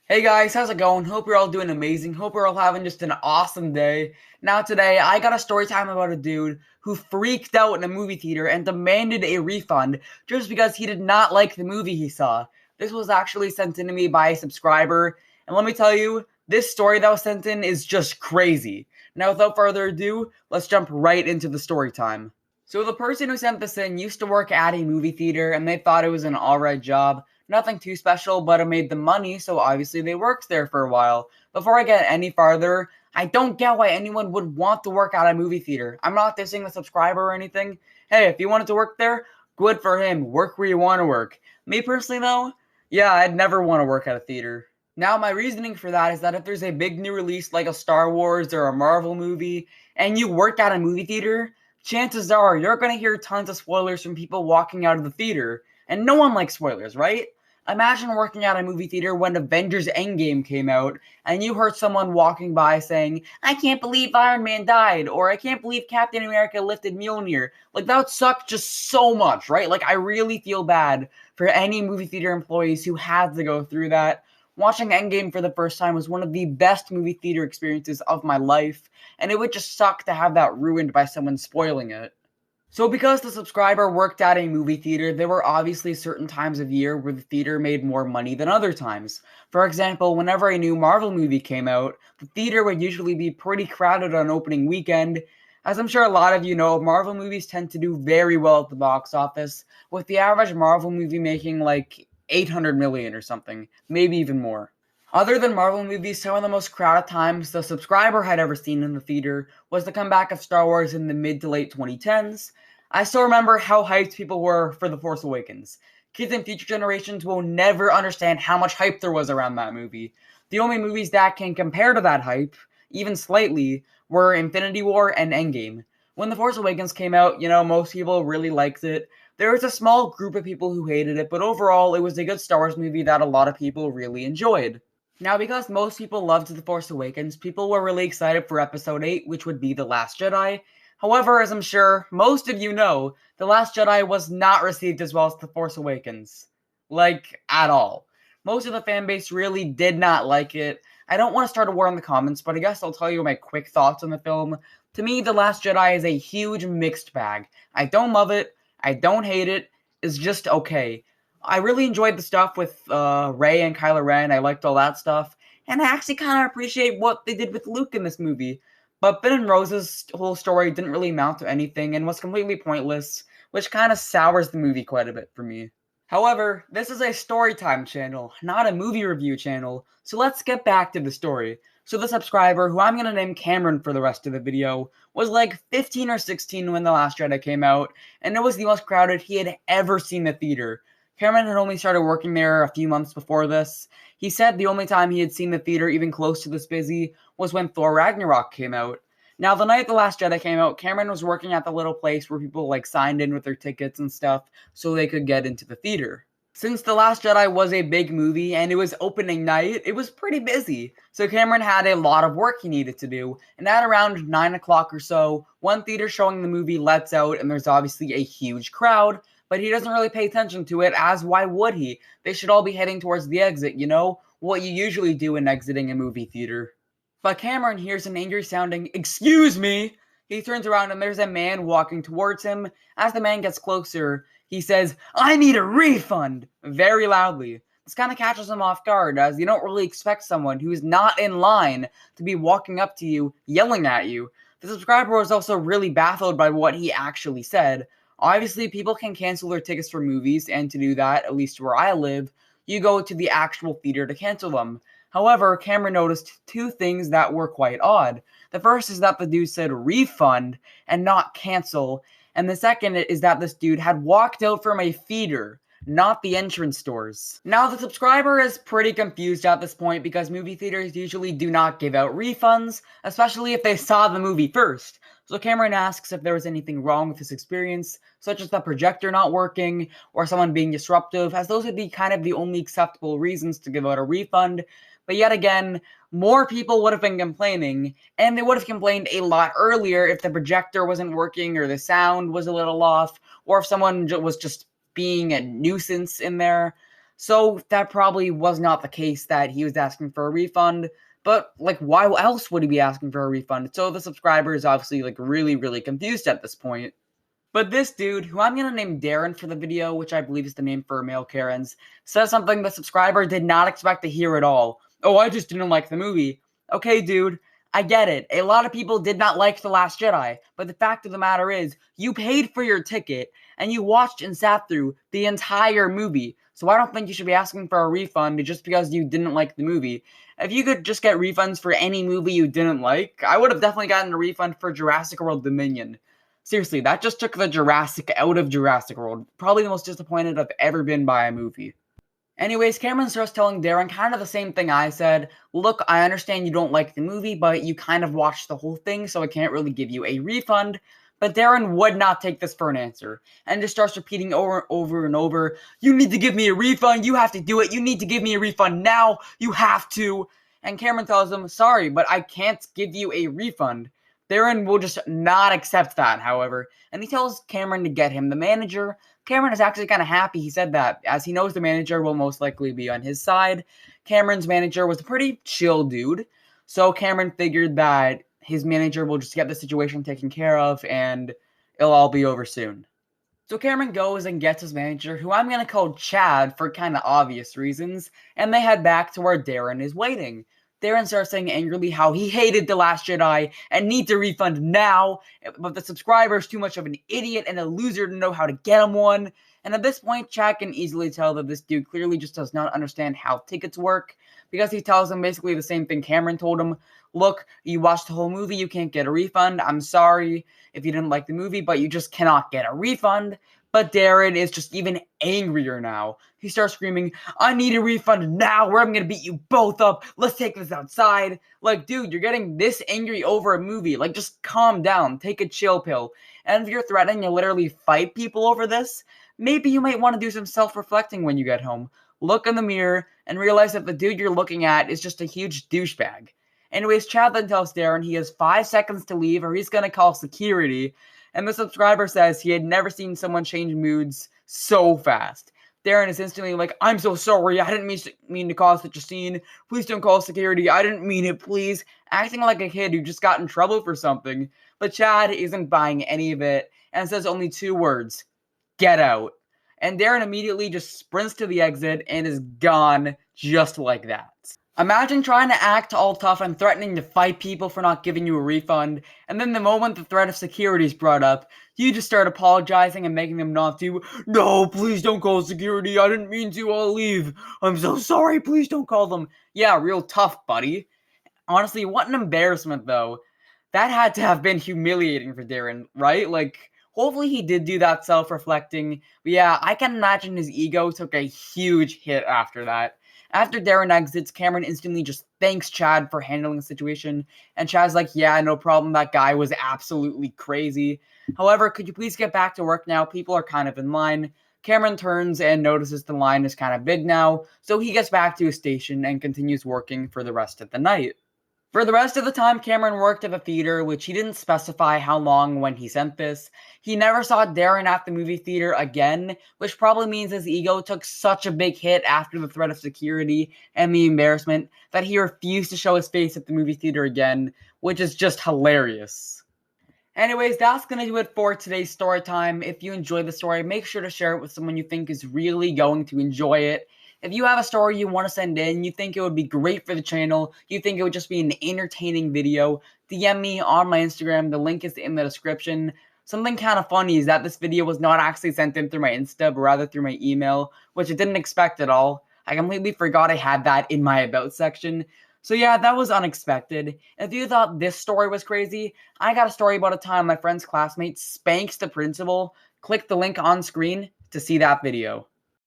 Hey guys, how's it going? Hope you're all doing amazing. Hope you're all having just an awesome day. Now today, I got a story time about a dude who freaked out in a movie theater and demanded a refund just because he did not like the movie he saw. This was actually sent in to me by a subscriber, and let me tell you, this story that was sent in is just crazy. Now without further ado, let's jump right into the story time. So the person who sent this in used to work at a movie theater and they thought it was an alright job. Nothing too special, but it made them money, so obviously they worked there for a while. Before I get any farther, I don't get why anyone would want to work at a movie theater. I'm not dissing the subscriber or anything. Hey, if you wanted to work there, good for him. Work where you want to work. Me personally, though, yeah, I'd never want to work at a theater. Now, my reasoning for that is that if there's a big new release like a Star Wars or a Marvel movie, and you work at a movie theater, chances are you're going to hear tons of spoilers from people walking out of the theater. And no one likes spoilers, right? Imagine working at a movie theater when Avengers Endgame came out and you heard someone walking by saying, I can't believe Iron Man died, or I can't believe Captain America lifted Mjolnir. Like, that would suck just so much, right? Like, I really feel bad for any movie theater employees who had to go through that. Watching Endgame for the first time was one of the best movie theater experiences of my life, and it would just suck to have that ruined by someone spoiling it. So because the subscriber worked at a movie theater, there were obviously certain times of year where the theater made more money than other times. For example, whenever a new Marvel movie came out, the theater would usually be pretty crowded on opening weekend. As I'm sure a lot of you know, Marvel movies tend to do very well at the box office, with the average Marvel movie making like 800 million or something, maybe even more. Other than Marvel movies, some of the most crowded times the subscriber had ever seen in the theater was the comeback of Star Wars in the mid to late 2010s. I still remember how hyped people were for The Force Awakens. Kids in future generations will never understand how much hype there was around that movie. The only movies that can compare to that hype, even slightly, were Infinity War and Endgame. When The Force Awakens came out, most people really liked it. There was a small group of people who hated it, but overall, it was a good Star Wars movie that a lot of people really enjoyed. Now, because most people loved The Force Awakens, people were really excited for Episode 8, which would be The Last Jedi. However, as I'm sure most of you know, The Last Jedi was not received as well as The Force Awakens. Like, at all. Most of the fanbase really did not like it. I don't want to start a war in the comments, but I guess I'll tell you my quick thoughts on the film. To me, The Last Jedi is a huge mixed bag. I don't love it, I don't hate it, it's just okay. I really enjoyed the stuff with Rey and Kylo Ren. I liked all that stuff. And I actually kind of appreciate what they did with Luke in this movie. But Ben and Rose's whole story didn't really amount to anything and was completely pointless, which kind of sours the movie quite a bit for me. However, this is a Storytime channel, not a movie review channel, so let's get back to the story. So the subscriber, who I'm going to name Cameron for the rest of the video, was like 15 or 16 when The Last Jedi came out, and it was the most crowded he had ever seen the theater. Cameron had only started working there a few months before this. He said the only time he had seen the theater even close to this busy was when Thor Ragnarok came out. Now, the night The Last Jedi came out, Cameron was working at the little place where people like signed in with their tickets and stuff so they could get into the theater. Since The Last Jedi was a big movie and it was opening night, it was pretty busy. So Cameron had a lot of work he needed to do. And at around 9 o'clock or so, one theater showing the movie lets out and there's obviously a huge crowd, but he doesn't really pay attention to it, as why would he? They should all be heading towards the exit, what you usually do in exiting a movie theater. But Cameron hears an angry sounding, "Excuse me!" He turns around and there's a man walking towards him. As the man gets closer, he says, "I need a refund!" very loudly. This kind of catches him off guard, as you don't really expect someone who is not in line to be walking up to you, yelling at you. The subscriber was also really baffled by what he actually said. Obviously, people can cancel their tickets for movies, and to do that, at least where I live, you go to the actual theater to cancel them. However, Cameron noticed two things that were quite odd. The first is that the dude said refund and not cancel, and the second is that this dude had walked out from a theater, not the entrance doors. Now, the subscriber is pretty confused at this point because movie theaters usually do not give out refunds, especially if they saw the movie first. So Cameron asks if there was anything wrong with his experience, such as the projector not working or someone being disruptive, as those would be kind of the only acceptable reasons to give out a refund. But yet again, more people would have been complaining, and they would have complained a lot earlier if the projector wasn't working or the sound was a little off, or if someone was just being a nuisance in there. So that probably was not the case that he was asking for a refund. But, like, why else would he be asking for a refund? So the subscriber is obviously, like, really, really confused at this point. But this dude, who I'm going to name Darren for the video, which I believe is the name for male Karens, says something the subscriber did not expect to hear at all. Oh, I just didn't like the movie. Okay, dude, I get it. A lot of people did not like The Last Jedi, but the fact of the matter is, you paid for your ticket, and you watched and sat through the entire movie. So I don't think you should be asking for a refund just because you didn't like the movie. If you could just get refunds for any movie you didn't like, I would have definitely gotten a refund for Jurassic World Dominion. Seriously, that just took the Jurassic out of Jurassic World. Probably the most disappointed I've ever been by a movie. Anyways, Cameron starts telling Darren kind of the same thing I said. Look, I understand you don't like the movie, but you kind of watched the whole thing, so I can't really give you a refund. But Darren would not take this for an answer, and just starts repeating over and over, you need to give me a refund, you have to do it, you need to give me a refund now, you have to. And Cameron tells him, sorry, but I can't give you a refund. Darren will just not accept that, however, and he tells Cameron to get him the manager. Cameron is actually kind of happy he said that, as he knows the manager will most likely be on his side. Cameron's manager was a pretty chill dude, so Cameron figured that his manager will just get the situation taken care of, and it'll all be over soon. So Cameron goes and gets his manager, who I'm going to call Chad for kind of obvious reasons, and they head back to where Darren is waiting. Darren starts saying angrily how he hated The Last Jedi and needs a refund now, but the subscriber is too much of an idiot and a loser to know how to get him one. And at this point, Chad can easily tell that this dude clearly just does not understand how tickets work, because he tells him basically the same thing Cameron told him. Look, you watched the whole movie, you can't get a refund. I'm sorry if you didn't like the movie, but you just cannot get a refund. But Darren is just even angrier now. He starts screaming, I need a refund now, or I'm gonna beat you both up. Let's take this outside. Like, dude, you're getting this angry over a movie. Like, just calm down. Take a chill pill. And if you're threatening to literally fight people over this, maybe you might want to do some self-reflecting when you get home. Look in the mirror and realize that the dude you're looking at is just a huge douchebag. Anyways, Chad then tells Darren he has 5 seconds to leave or he's gonna call security. And the subscriber says he had never seen someone change moods so fast. Darren is instantly like, I'm so sorry, I didn't mean to cause such a scene. Please don't call security, I didn't mean it, please. Acting like a kid who just got in trouble for something. But Chad isn't buying any of it and says only 2 words, get out. And Darren immediately just sprints to the exit and is gone just like that. Imagine trying to act all tough and threatening to fight people for not giving you a refund, and then the moment the threat of security is brought up, you just start apologizing and making them not to. No, please don't call security, I didn't mean to, I'll leave. I'm so sorry, please don't call them. Yeah, real tough, buddy. Honestly, what an embarrassment, though. That had to have been humiliating for Darren, right? Like, hopefully he did do that self-reflecting. But yeah, I can imagine his ego took a huge hit after that. After Darren exits, Cameron instantly just thanks Chad for handling the situation, and Chad's like, yeah, no problem, that guy was absolutely crazy. However, could you please get back to work now? People are kind of in line. Cameron turns and notices the line is kind of big now, so he gets back to his station and continues working for the rest of the night. For the rest of the time Cameron worked at the theater, which he didn't specify how long when he sent this, he never saw Darren at the movie theater again, which probably means his ego took such a big hit after the threat of security and the embarrassment that he refused to show his face at the movie theater again, which is just hilarious. Anyways, that's going to do it for today's story time. If you enjoyed the story, make sure to share it with someone you think is really going to enjoy it. If you have a story you want to send in, you think it would be great for the channel, you think it would just be an entertaining video, DM me on my Instagram. The link is in the description. Something kind of funny is that this video was not actually sent in through my Insta, but rather through my email, which I didn't expect at all. I completely forgot I had that in my About section. So yeah, that was unexpected. If you thought this story was crazy, I got a story about a time my friend's classmate spanks the principal. Click the link on screen to see that video.